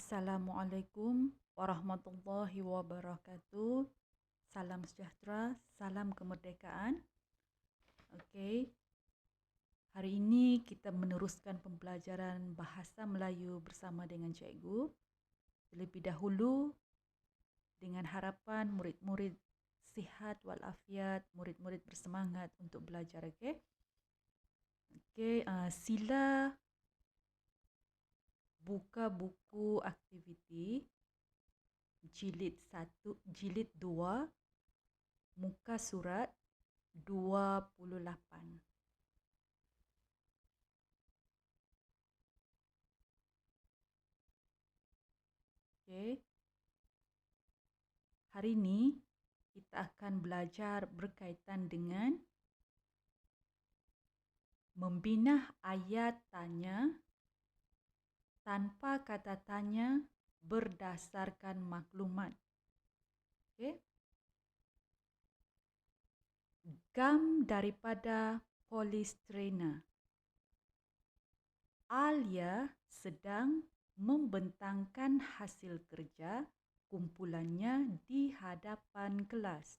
Assalamualaikum warahmatullahi wabarakatuh. Salam sejahtera, salam kemerdekaan. Okey. Hari ini kita meneruskan pembelajaran bahasa Melayu bersama dengan cikgu. Terlebih dahulu, dengan harapan murid-murid sihat walafiat, murid-murid bersemangat untuk belajar, okey? Sila buka buku aktiviti jilid 1, jilid 2, muka surat 28. Okey. Hari ini kita akan belajar berkaitan dengan membina ayat tanya tanpa kata tanya berdasarkan maklumat. Okey. Gam daripada polistrena. Alia sedang membentangkan hasil kerja kumpulannya di hadapan kelas.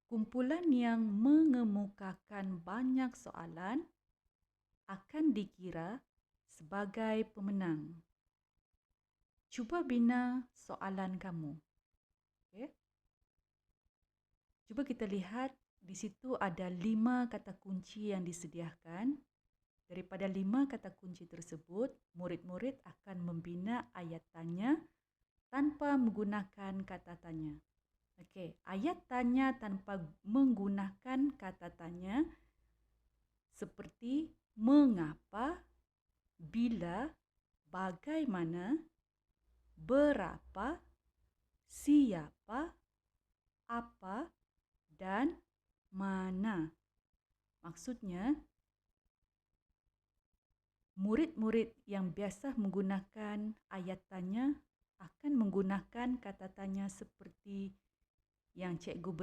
Kumpulan yang mengemukakan banyak soalan akan dikira sebagai pemenang. Cuba bina soalan kamu. Okay. Cuba kita lihat, di situ ada 5 kata kunci yang disediakan. Daripada 5 kata kunci tersebut, murid-murid akan membina ayat tanya tanpa menggunakan kata tanya. Okey, ayat tanya tanpa menggunakan kata tanya seperti mengapa, bila, bagaimana, berapa, siapa, apa dan mana. Maksudnya, murid-murid yang biasa menggunakan ayat tanya akan menggunakan kata tanya seperti yang cikgu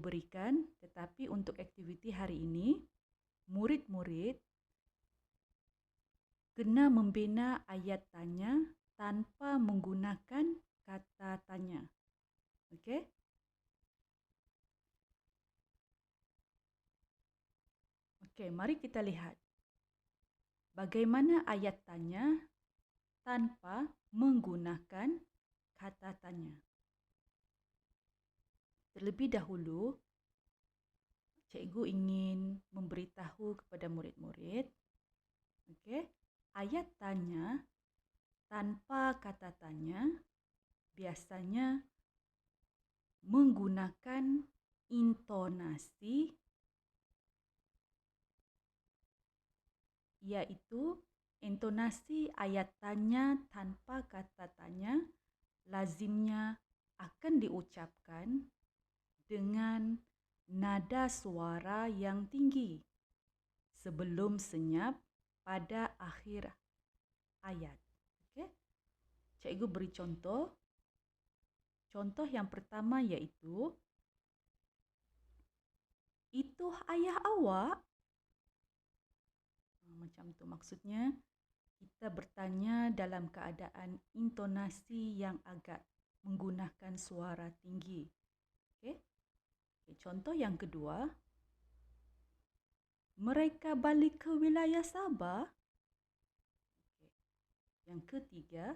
berikan, tetapi untuk aktiviti hari ini, murid-murid kena membina ayat tanya tanpa menggunakan kata tanya. Okey? Okey, mari kita lihat bagaimana ayat tanya tanpa menggunakan kata tanya. Terlebih dahulu, cikgu ingin memberitahu kepada murid-murid, okey, ayat tanya tanpa kata tanya biasanya menggunakan intonasi, iaitu intonasi ayat tanya tanpa kata tanya lazimnya akan diucapkan dengan nada suara yang tinggi sebelum senyap pada akhir ayat. Okey. Cikgu beri contoh. Contoh yang pertama iaitu, itu ayah awak. Macam tu maksudnya, kita bertanya dalam keadaan intonasi yang agak menggunakan suara tinggi. Okey. Contoh yang kedua, mereka balik ke wilayah Sabah. Yang ketiga,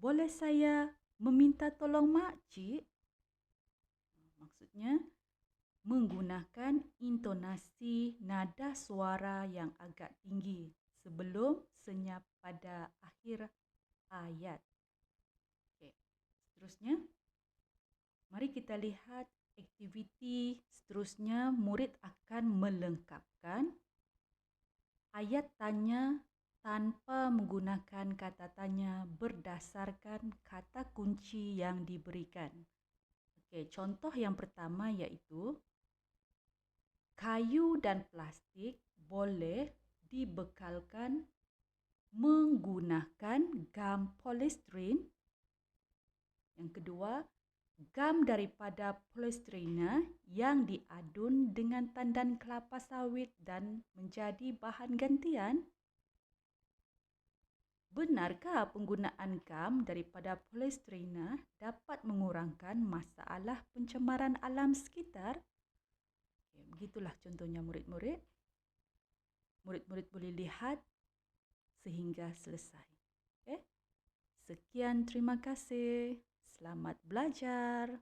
boleh saya meminta tolong makcik? Maksudnya, menggunakan intonasi nada suara yang agak tinggi sebelum senyap pada akhir ayat. Okey. Seterusnya, mari kita lihat aktiviti seterusnya. Murid akan melengkapkan ayat tanya tanpa menggunakan kata tanya berdasarkan kata kunci yang diberikan. Okey, contoh yang pertama iaitu, kayu dan plastik boleh dibekalkan menggunakan gam polistrin. Yang kedua, gam daripada polistrina yang diadun dengan tandan kelapa sawit dan menjadi bahan gantian? Benarkah penggunaan gam daripada polistrina dapat mengurangkan masalah pencemaran alam sekitar? Begitulah contohnya murid-murid. Murid-murid boleh lihat sehingga selesai. Sekian, terima kasih. Selamat belajar.